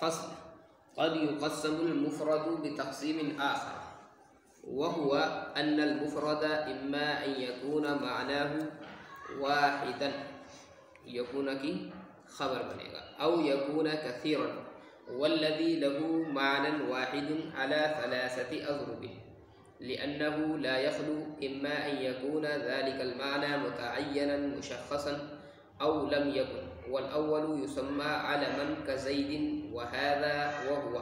فصل قد يقسم المفرد بتقسيم آخر وهو أن المفرد إما أن يكون معناه واحدا يكون کی خبر بنے گا أو يكون كثيرا والذي له معنى واحد على ثلاثة أضرب لأنه لا يخلو إما أن يكون ذلك المعنى متعينا مشخصا أو لم يكن والأول يسمى علما كزيد وهذا وهو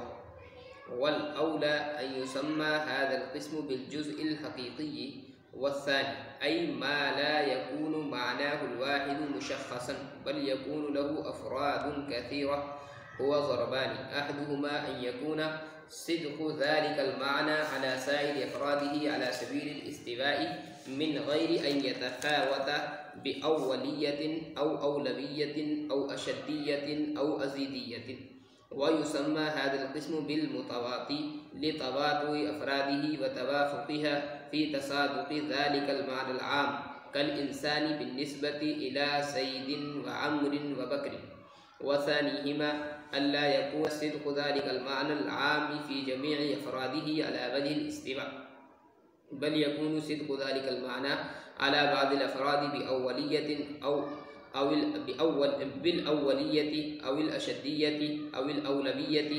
والأولى أن يسمى هذا القسم بالجزء الحقيقي والثاني أي ما لا يكون معناه الواحد مشخصا بل يكون له أفراد كثيرة هو ضربان أحدهما أن يكون صدق ذلك المعنى على سائر أفراده على سبيل الاستواء من غير أن يتفاوت بأولية أو أولوية أو أشدية أو أزيدية ويسمى هذا القسم بالمتواطي لتواطؤ أفراده وتوافقها في تصادق ذلك المعنى العام كالإنسان بالنسبة إلى زيد وعمر وبكر وثانيهما ألا يكون صدق ذلك المعنى العام في جميع أفراده على وجه الاستواء بل يكون صدق ذلك المعنى على بعض الأفراد بأولية بالأولية أو الأشدية أو الأولوية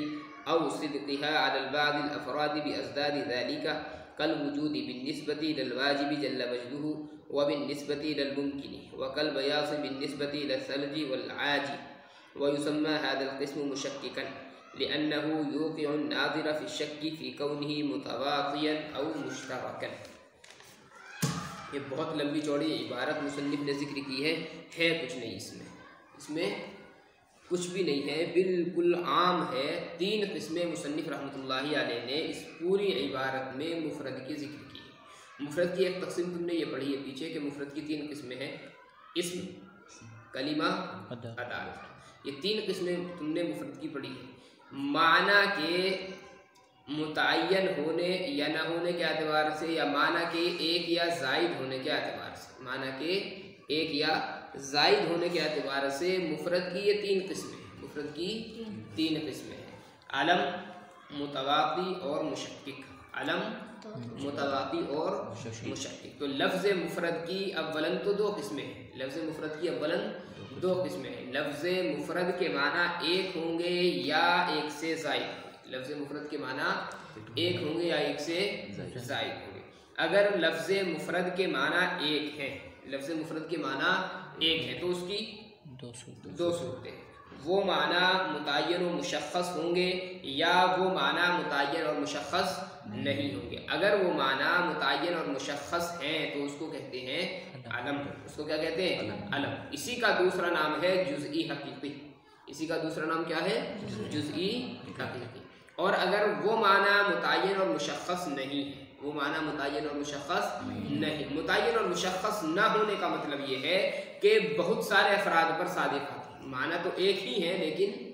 أو صدقها على بعض الأفراد بأزداد ذلك كالوجود بالنسبة للواجب جل مجده وبالنسبة للممكن وكالبياض بالنسبة للثلج والعاج ويسمى هذا القسم مشككا لأنه يوقع الناظر في الشك في كونه متواطيا أو مشتركا. یہ بہت لمبی چوڑی عبارت مصنف نے ذکر کی ہے کچھ نہیں اس میں کچھ بھی نہیں ہے، بالکل عام ہے. تین قسمیں مصنف رحمۃ اللہ علیہ نے اس پوری عبارت میں مفرد کی ذکر کی ہے. مفرد کی ایک تقسیم تم نے یہ پڑھی ہے پیچھے کہ مفرد کی تین قسمیں ہیں، اسم، کلمہ، عدالت. یہ تین قسمیں تم نے مفرد کی پڑھی ہے. معنی کے متعین ہونے یا نہ ہونے کے اعتبار سے یا معنی کے ایک یا زائد ہونے کے اعتبار سے، معنی کے ایک یا زائد ہونے کے اعتبار سے مفرد کی یہ تین قسمیں ہیں. مفرد کی تین قسمیں ہیں: علم، متواطی اور مشکک. علم، متواطی اور مشکک. تو لفظ مفرد کی اولاً تو دو قسمیں ہیں. لفظ مفرد کی اولاً دو قسمیں ہیں. لفظ مفرد کے معنی ایک ہوں گے یا ایک سے زائد. لفظ مفرد کے معنی ایک ہوں گے یا ایک سے زائد ہوں گے. اگر لفظ مفرد کے معنی ایک ہے، لفظ مفرد کے معنی ایک ہے تو اس کی دو صورتیں ہیں. وہ معنی متعین و مشخص ہوں گے یا وہ معنی متعین اور مشخص نہیں ہوں گے. اگر وہ معنی متعین اور مشخص ہیں تو اس کو کہتے ہیں علم. اس کو کیا کہتے ہیں؟ علم. اسی کا دوسرا نام ہے جزئی حقیقی. اسی کا دوسرا نام کیا ہے؟ جزئی حقیقی. اور اگر وہ معنی متعین اور مشخص نہیں ہے، وہ معنی متعین اور مشخص نہیں، متعین اور مشخص نہ ہونے کا مطلب یہ ہے کہ بہت سارے افراد پر صادق آتے ہیں. معنی تو ایک ہی ہے لیکن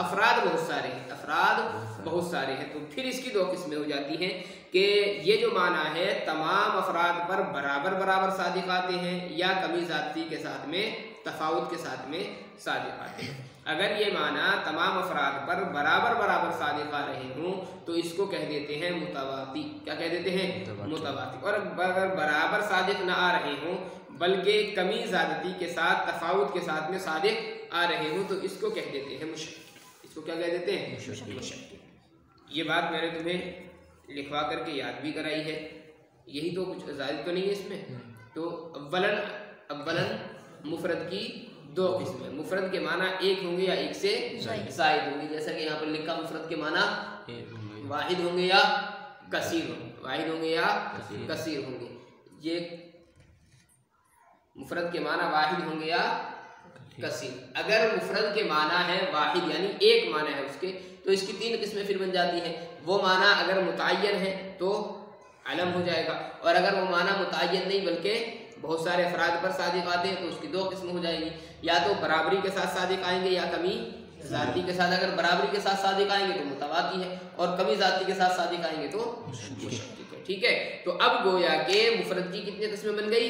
افراد بہت سارے ہیں، افراد بہت سارے ہیں. تو پھر اس کی دو قسمیں ہو جاتی ہیں کہ یہ جو معنی ہے تمام افراد پر برابر صادق آتے ہیں یا کمی زیادتی کے ساتھ میں، تفاوت کے ساتھ میں صادق آتے ہیں. اگر یہ معنی تمام افراد پر برابر صادق آ رہے ہوں تو اس کو کہہ دیتے ہیں متواطی. کیا کہہ دیتے ہیں؟ متواطی. اور اگر برابر صادق نہ آ رہے ہوں بلکہ کمی زیادتی کے ساتھ، تفاوت کے ساتھ میں صادق آ رہے ہوں تو اس کو کہہ دیتے ہیں مشکک. اس کو کیا کہہ دیتے ہیں؟ مشکک. یہ بات میں نے تمہیں لکھوا کر کے یاد بھی کرائی ہے. یہی تو کچھ زائد تو نہیں ہے اس میں. تو اولاً مفرد کی دو قسمیں. مفرد کے معنی ایک ہوں گے یا ایک سے زائد ہوں گے. جیسا کہ یہاں پر لکھا مفرد کے معنی واحد ہوں گے یا کثیر ہوں گے. واحد ہوں گے یا کثیر ہوں گے. یہ مفرد کے معنی واحد ہوں گے یا کثیر. اگر مفرد کے معنی ہے واحد یعنی ایک معنی ہے اس کے تو اس کی تین قسمیں پھر بن جاتی ہیں. وہ معنی اگر متعین ہے تو علم ہو جائے گا، اور اگر وہ معنی متعین نہیں بلکہ بہت سارے افراد پر صادق آتے ہیں تو اس کی دو قسم ہو جائیں گی. یا تو برابری کے ساتھ صادق آئیں گے یا کمی ذاتی کے ساتھ. اگر برابری کے ساتھ صادق آئیں گے تو متواطی ہے، اور کمی ذاتی کے ساتھ صادق آئیں گے تو مشکک ہے. ٹھیک ہے. تو اب گویا کہ مفرد کی کتنی قسمیں بن گئی؟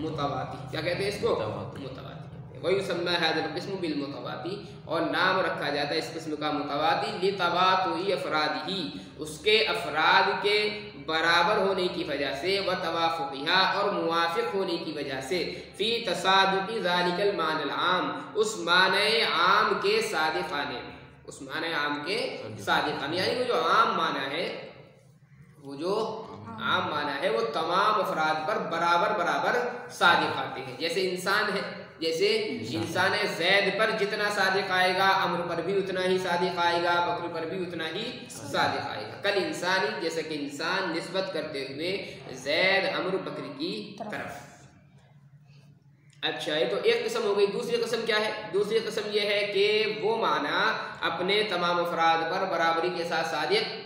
متواتی. کیا کہتے ہیں اس کو؟ متواتی. وَيُسَمَّى هَذَا الْقِسْمُ بِالْمُتَوَاتِي، اور نام رکھا جاتا ہے اس قسم کا متواتی لِتَوَاتُعِ أَفْرَادِهِ، اس کے افراد کے برابر ہونے کی وجہ سے، وَتَوَافُقِهَا، اور موافق ہونے کی وجہ سے، فی تصادق ذَلِكَ الْمَعْنَى الْعَامِ، اس معنی عام کے صادقانے میں، اس معنی عام کے صادقانے، یعنی وہ جو عام معنی ہے، وہ جو عام معنی ہے وہ تمام افراد پر برابر برابر صادق آتے ہیں. جیسے انسان ہے، جیسے انسان ہے، زید پر جتنا صادق آئے گا امر پر بھی اتنا ہی صادق آئے گا، بکر پر بھی اتنا ہی صادق آئے گا. کل انسانی، جیسا کہ انسان نسبت کرتے ہوئے زید امر بکر کی طرف. اچھا، یہ تو ایک قسم ہو گئی. دوسری قسم کیا ہے؟ دوسری قسم یہ ہے کہ وہ معنی اپنے تمام افراد پر برابری کے ساتھ صادق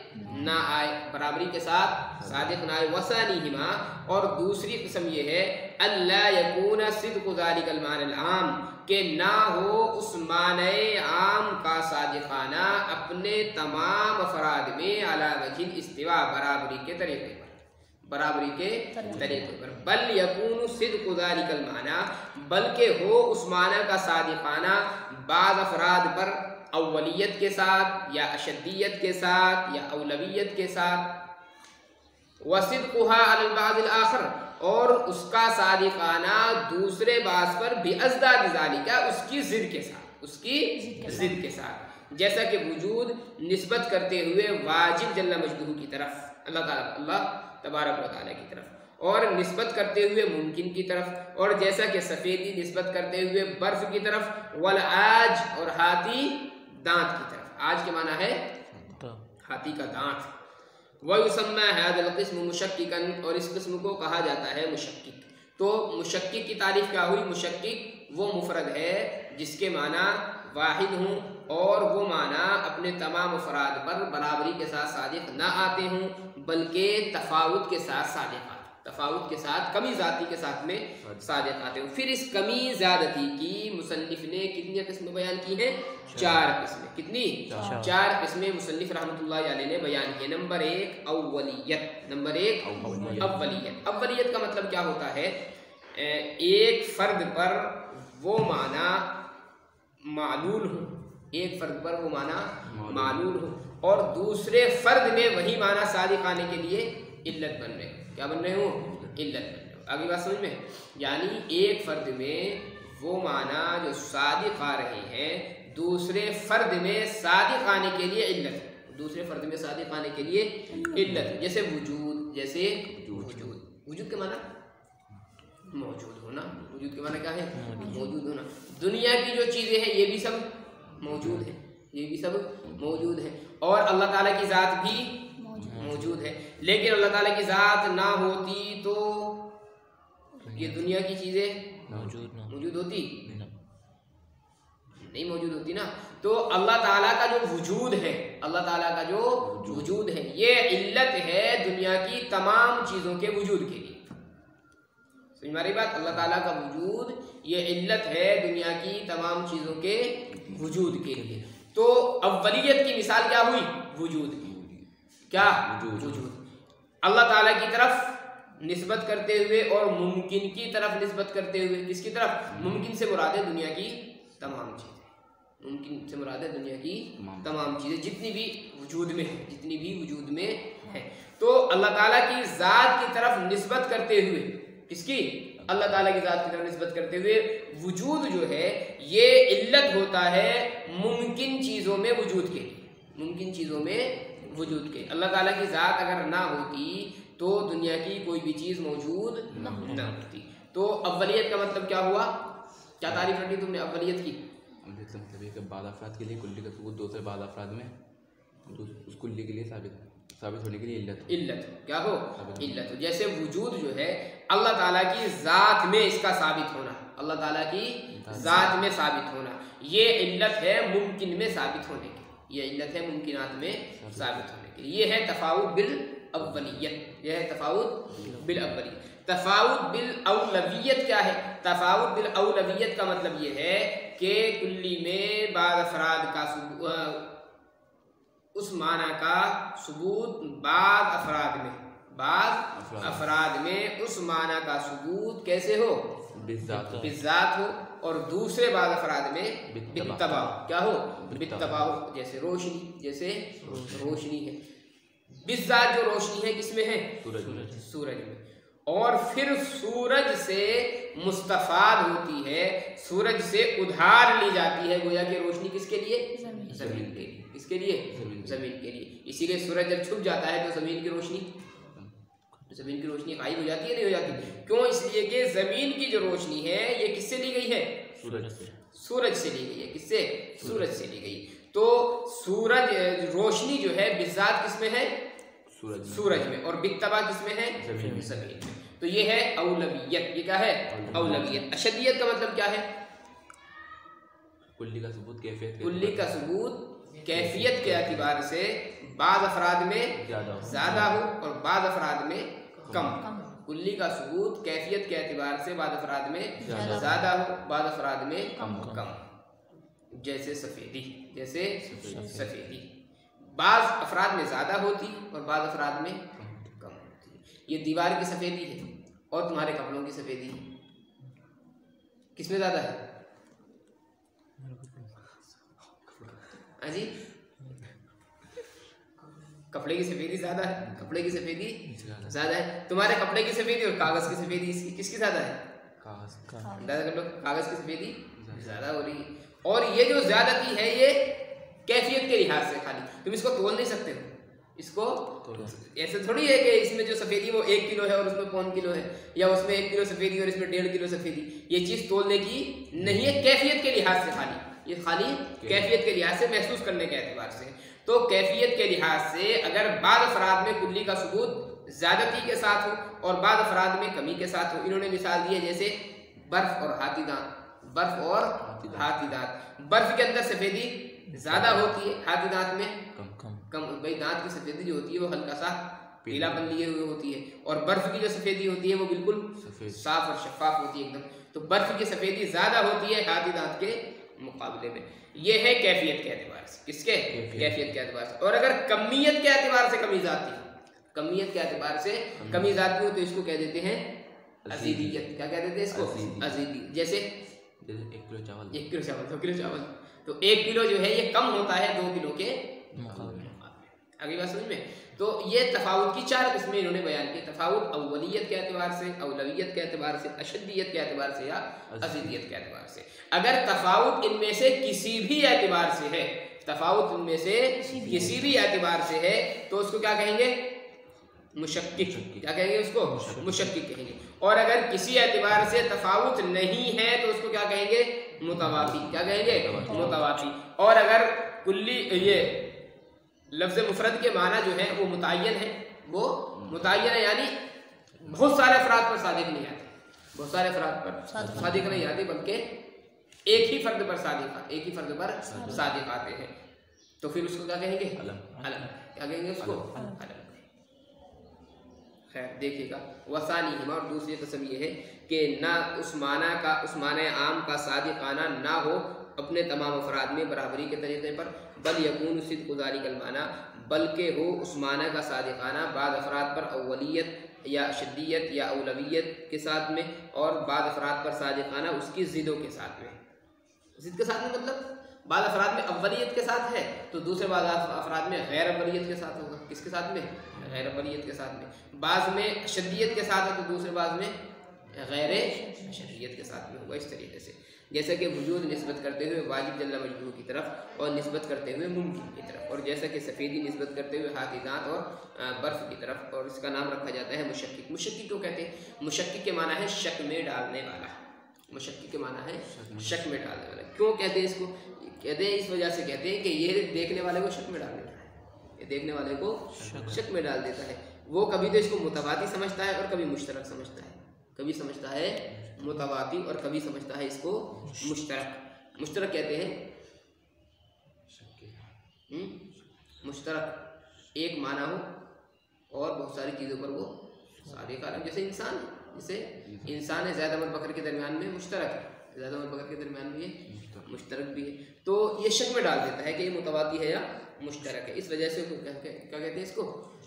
نہ آئے، برابری کے ساتھ صادق نہ آئے. وثانیہما، اور دوسری قسم یہ ہے اللہ یکون صدق ذلک المعنی العام، کہ نہ ہو اس معنی عام کا صادقانہ اپنے تمام افراد میں علی وجہ الاستواء، برابری کے طریقے پر، برابری کے طریقے پر. بل یکون صدق ذلک المعنی، بلکہ ہو اس معنی کا صادقانہ بعض افراد پر اولیت کے ساتھ یا اشدیت کے ساتھ یا اولویت کے ساتھ، وصدقها علی البعض الآخر، اور اس کا صادقانہ دوسرے بعض پر بازداد ذالک، اس کی ضد کے ساتھ، اس کی ضد کے ساتھ. جیسا کہ وجود نسبت کرتے ہوئے واجب جل مجدہ کی طرف، اللہ تبارک و تعالیٰ کی طرف، اور نسبت کرتے ہوئے ممکن کی طرف، اور جیسا کہ سفیدی نسبت کرتے ہوئے برف کی طرف، والعاج، اور ہاتھی دانت کی طرف. آج کے معنی ہے ہاتھی کا دانت. وَيُسَمَّى هَذَا الْقِسْمُ مُشَكِّكًا، اور اس قسم کو کہا جاتا ہے مشکک. تو مشکک کی تعریف کیا ہوئی؟ مشکک وہ مفرد ہے جس کے معنی واحد ہوں اور وہ معنی اپنے تمام افراد پر برابری کے ساتھ صادق نہ آتے ہوں، بلکہ تفاوت کے ساتھ صادق آتے، تفاوت کے ساتھ، کمی زیادتی کے ساتھ میں صادق آتے ہوں. پھر اس کمی زیادتی کی مصنف نے کتنی قسمیں بیان کی ہیں؟ 4 قسمیں. کتنی؟ 4 قسمیں مصنف رحمۃ اللہ علیہ نے بیان کی. نمبر 1 اولیت. نمبر 1 اولیت. اولیت کا مطلب کیا ہوتا ہے؟ ایک فرد پر وہ معنی معلول ہو، ایک فرد پر وہ معنی معلول ہو، اور دوسرے فرد میں وہی معنی صادق آنے کے لیے علت بن رہے. کیا بن رہے ہوں؟ علت بن رہے. آگے بات سمجھ میں؟ یعنی ایک فرد میں وہ معنی جو صادق آ رہے ہیں دوسرے فرد میں صادق آنے کے لیے علت، دوسرے فرد میں صادق آنے کے لیے علت. جیسے وجود، جیسے وجود. وجود کے معنی موجود ہونا. وجود کے معنی کیا ہے؟ موجود ہونا. دنیا کی جو چیزیں ہیں یہ بھی سب موجود ہیں، یہ بھی سب موجود ہیں. اور اللہ تعالیٰ کی ذات بھی موجود ہے. لیکن اللہ تعالیٰ کی ذات نہ ہوتی تو یہ دنیا کی چیزیں موجود ہوتی نہیں، موجود ہوتی نا. تو اللہ تعالیٰ کا جو وجود ہے، اللہ تعالیٰ کا جو وجود ہے، یہ علت ہے دنیا کی تمام چیزوں کے وجود کے لیے. سمجھ میں آ رہی بات؟ اللہ تعالیٰ کا وجود یہ علت ہے دنیا کی تمام چیزوں کے وجود کے لیے. تو اولیت کی مثال کیا ہوئی؟ وجود. کیا؟ وجود. اللہ تعالیٰ کی طرف نسبت کرتے ہوئے اور ممکن کی طرف نسبت کرتے ہوئے. کس کی طرف؟ ممکن سے مراد ہے دنیا کی تمام چیزیں. ممکن سے مراد ہے دنیا کی تمام چیزیں جتنی بھی وجود میں ہیں، جتنی بھی وجود میں ہیں. تو اللہ تعالیٰ کی ذات کی طرف نسبت کرتے ہوئے، کس کی؟ اللہ تعالیٰ کی ذات کی طرف نسبت کرتے ہوئے وجود جو ہے یہ علت ہوتا ہے ممکن چیزوں میں وجود کے لیے، ممکن چیزوں میں وجود کے. اللہ تعالیٰ کی ذات اگر نہ ہوتی تو دنیا کی کوئی بھی چیز موجود نہ ہوتی. تو اولیت کا مطلب کیا ہوا؟ کیا تعریف رکھی تم نے اولیت کی؟ مطلب یہ کہ بعض افراد کے لیے کلی کا ثبوت دوسرے بعض افراد میں اس کلی کے لیے ثابت ہونے کے لیے علت کیا ہو؟ علت ہو. جیسے وجود جو ہے اللہ تعالیٰ کی ذات میں اس کا ثابت ہونا، اللہ تعالیٰ کی ذات میں ثابت ہونا، یہ علت ہے ممکن میں ثابت ہونے کی، یہ علت ہے ممکنات میں ثابت ہونے کی. یہ ہے تفاوت بالاولیت، یہ ہے تفاوت بالاولیت. تفاوت بالاولویت کیا ہے؟ تفاوت بالاولویت کا مطلب یہ ہے کہ کلی میں بعض افراد کا اس معنی کا ثبوت بعض افراد میں، بعض افراد میں اس معنی کا ثبوت کیسے ہو؟ بالذات ہو، اور دوسرے بعض افراد میں بالتبع کیا ہو؟ بالتبع ہو، جیسے روشنی، جیسے روشنی ہے بالذات، جو روشنی ہے کس میں ہے؟ سورج میں، اور پھر سورج سے مستفاد ہوتی ہے، سورج سے ادھار لی جاتی ہے، گویا کہ روشنی کس کے لیے؟ زمین کے لیے۔ کس کے لیے؟ زمین کے لیے۔ اسی لیے سورج جب چھپ جاتا ہے تو زمین کی روشنی غائب ہو جاتی ہے، نہیں ہو جاتی؟ کیوں؟ اس لیے کہ زمین کی جو روشنی ہے یہ کس سے لی گئی ہے؟ سورج سے لی گئی ہے۔ کس سے؟ سورج سے لی گئی۔ تو سورج روشنی جو ہے بالذات کس میں ہے؟ سورج میں، اور بالتبع کس میں ہے؟ زمین میں۔ تو یہ ہے اولویت۔ یہ کیا ہے؟ اولویت۔ اشدیت کا مطلب کیا ہے؟ کلی کا ثبوت، کیفیت، کلی کا ثبوت کیفیت کے اعتبار سے بعض افراد میں زیادہ ہو اور بعض افراد میں کم۔ کلی کا ثبوت کیفیت کے اعتبار سے بعض افراد میں زیادہ ہو، بعض افراد میں کم۔ جیسے سفیدی، جیسے سفیدی بعض افراد میں زیادہ ہوتی اور بعض افراد میں کم ہوتی۔ یہ دیوار کی سفیدی ہے اور تمہارے کپڑوں کی سفیدی ہے، کس میں زیادہ ہے؟ جی کپڑے کی سفیدی زیادہ ہے، کپڑے کی سفیدی زیادہ ہے۔ تمہارے کپڑے کی سفیدی اور کاغذ کی سفیدی کس کی زیادہ ہے؟ اندازہ کر لو، کاغذ کی سفیدی زیادہ ہو رہی ہے۔ اور یہ جو زیادتی ہے یہ کیفیت کے لحاظ سے، خالی تم اس کو تول نہیں سکتے ہو، اس کو ایسے تھوڑی ہے کہ اس میں جو سفیدی وہ 1 کلو ہے اور اس میں 1.25 کلو ہے، یا اس میں 1 کلو سفیدی اور اس میں 1.5 کلو سفیدی۔ یہ چیز تولنے کی نہیں ہے، کیفیت کے لحاظ سے خالی، یہ خالی کیفیت کے لحاظ سے، محسوس کرنے کے اعتبار سے۔ تو کیفیت کے لحاظ سے اگر بعض افراد میں کلی کا ثبوت زیادتی کے ساتھ ہو اور بعض افراد میں کمی کے ساتھ ہو، انہوں نے مثال دی ہے جیسے برف اور ہاتھی دانت۔ برف اور ہاتھی دانت، برف کے اندر سفیدی زیادہ ہوتی ہے، ہاتھی دانت میں کم۔ بھائی دانت کی سفیدی جو ہوتی ہے وہ ہلکا سا پیلا پن لیے ہوئے ہوتی ہے، اور برف کی جو سفیدی ہوتی ہے وہ بالکل صاف اور شفاف ہوتی ہے ایک دم۔ تو برف کی سفیدی زیادہ ہوتی ہے ہاتھی دانت کے مقابلے میں۔ یہ ہے کیفیت کے اعتبار سے، کس کے؟ کیفیت کے اعتبار سے۔ اور اگر کمیت کے اعتبار سے کمی ذاتی ہو، کمیت کے اعتبار سے کمی ذاتی ہو تو اس کو کہہ دیتے ہیں ازیدیت۔ کیا کہہ دیتے ہیں اس کو؟ ازیدیت۔ جیسے 1 کلو چاول، 1 کلو چاول، 2 کلو چاول، تو 1 کلو جو ہے یہ کم ہوتا ہے 2 کلو کے مقابلے۔ اگلی بات سمجھ میں؟ تو یہ تفاوت کی 4 قسمیں انہوں نے بیان کی۔ تفاوت اولیت کے اعتبار سے، اولویت کے اعتبار سے، اشدیت کے اعتبار سے، یا ازیدیت کے اعتبار سے۔ اگر تفاوت ان میں سے کسی بھی اعتبار سے ہے، تفاوت ان میں سے کسی بھی اعتبار سے ہے تو اس کو کیا کہیں گے؟ مشکک۔ کیا کہیں گے اس کو؟ مشکک کہیں گے۔ اور اگر کسی اعتبار سے تفاوت نہیں ہے تو اس کو کیا کہیں گے؟ متوافی۔ کیا کہیں گے؟ متوافی۔ اور اگر کلی یہ لفظ مفرد کے معنی جو ہے وہ متعین ہے، وہ متعین ہے یعنی بہت سارے افراد پر صادق نہیں آتے، بہت سارے افراد پر صادق نہیں آتے، بلکہ ایک ہی فرد پر صادق آتے ہیں، تو پھر اس کو کیا کہیں گے؟ علم۔ کیا کہیں گے اس کو؟ علم۔ خیر دیکھیے گا، وثانی، اور دوسری قسم یہ ہے کہ نہ اس معنی عام کا صادقانہ نہ ہو اپنے تمام افراد میں برابری کے طریقے پر، بل یکون صدق ذالک المعنی، بلکہ ہو اس معنی کا صادقانہ بعض افراد پر اولیت یا اشدیت یا اولویت کے ساتھ میں، اور بعض افراد پر صادقانہ اس کی ضدوں کے ساتھ میں۔ ضد کے ساتھ میں مطلب بعض افراد میں اولیت کے ساتھ ہے تو دوسرے بعض افراد میں غیر اولیت کے ساتھ ہوگا۔ کس کے ساتھ میں؟ غیر اولیت کے ساتھ میں۔ بعض میں اشدیت کے ساتھ ہے تو دوسرے بعض میں غیر اشدیت کے ساتھ میں ہوگا۔ اس طریقے سے جیسا کہ وجود نسبت کرتے ہوئے واجب جل مجدہ کی طرف اور نسبت کرتے ہوئے ممکن کی طرف، اور جیسا کہ سفیدی نسبت کرتے ہوئے ہاتھی دانت اور برف کی طرف، اور اس کا نام رکھا جاتا ہے مشکک۔ مشکک کو کہتے ہیں؟ مشکک کے معنی ہے شک میں ڈالنے والا۔ مشکک کے معنی ہے شک میں ڈالنے والا۔ کیوں کہتے ہیں اس کو؟ کہتے ہیں اس وجہ سے کہتے ہیں کہ یہ دیکھنے والے کو شک میں ڈال دیتا ہے، یہ دیکھنے والے کو شک میں ڈال دیتا ہے۔ وہ کبھی تو اس کو متواتی سمجھتا ہے اور کبھی مشترک سمجھتا ہے، کبھی سمجھتا ہے متواتی اور کبھی سمجھتا ہے اس کو مشترک۔ مشترک کہتے ہیں مشترک ایک معنی ہو اور بہت ساری چیزوں پر وہ صادق عالم، جیسے انسان ہے، جیسے انسان ہے زید اور بکر کے درمیان میں مشترک ہے، زید اور بکر کے درمیان میں یہ مشترک بھی ہے، تو یہ شک میں ڈال دیتا ہے کہ یہ متواتی ہے یا مشترک ہے، اس وجہ سے کیا کہتے ہیں اس کو؟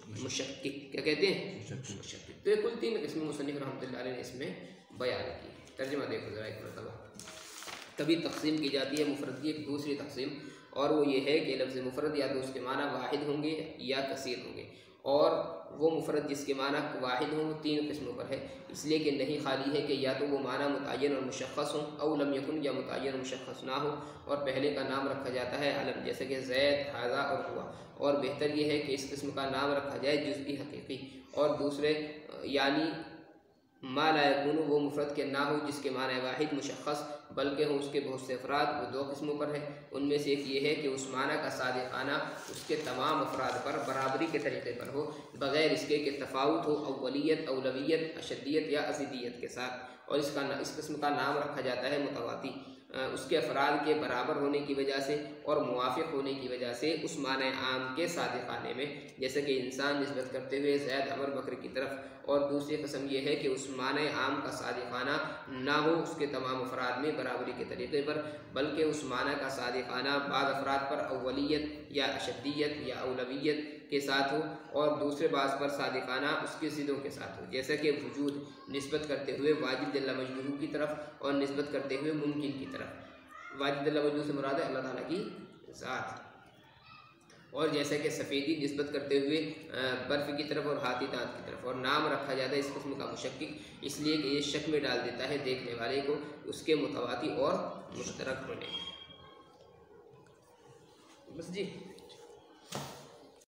مشکک۔ کیا کہتے ہیں؟ مشکک۔ تو یہ کل 3 قسم مصنف رحمۃ اللہ علیہ نے اس میں بیان کی۔ ترجمہ دیکھو ذرا ایک مرتبہ۔ کبھی تقسیم کی جاتی ہے مفرد کی ایک دوسری تقسیم، اور وہ یہ ہے کہ لفظ مفرد یا تو اس کے معنی واحد ہوں گے یا کثیر ہوں گے، اور وہ مفرد جس کے معنی واحد ہوں وہ 3 قسموں پر ہے، اس لیے کہ نہیں خالی ہے کہ یا تو وہ معنی متعین اور مشخص ہوں، او لم یکن، یا متعین اور مشخص نہ ہو، اور پہلے کا نام رکھا جاتا ہے علم، جیسے کہ زید، ھذا اور ہوا، اور بہتر یہ ہے کہ اس قسم کا نام رکھا جائے جزئی حقیقی، اور دوسرے یعنی ما لا یکون، وہ مفرد کے نہ ہو جس کے معنی واحد مشخص بلکہ ہوں اس کے بہت سے افراد، وہ 2 قسموں پر ہے۔ ان میں سے ایک یہ ہے کہ اس معنی کا صادقانہ اس کے تمام افراد پر برابری کے طریقے پر ہو، بغیر اس کے کہ تفاوت ہو اولیت، اولویت، اشدیت یا ازیدیت کے ساتھ، اور اس قسم کا نام رکھا جاتا ہے متواتی، اس کے افراد کے برابر ہونے کی وجہ سے اور موافق ہونے کی وجہ سے اس معنی عام کے صادقانے میں، جیسے کہ انسان نسبت کرتے ہوئے زید، عمر، بکر کی طرف، اور دوسری قسم یہ ہے کہ اس معنی عام کا صادقانہ نہ ہو اس کے تمام افراد میں برابری کے طریقے پر، بلکہ اس معنی کا صادقانہ بعض افراد پر اولیت یا اشدیت یا اولویت کے ساتھ ہو، اور دوسرے بعض پر صادقانہ اس کی ضدوں کے ساتھ ہو، جیسے کہ وجود نسبت کرتے ہوئے واجب جل مجدہ کی طرف اور نسبت کرتے ہوئے ممکن کی طرف۔ واجب جل مجدہ سے مراد ہے اللہ تعالیٰ کی ذات، اور جیسے کہ سفیدی نسبت کرتے ہوئے برف کی طرف اور ہاتھی دانت کی طرف، اور نام رکھا جاتا ہے اس قسم کا مشکک اس لیے کہ یہ شک میں ڈال دیتا ہے دیکھنے والے کو اس کے متواتی اور مشترک ہونے۔ بس جی۔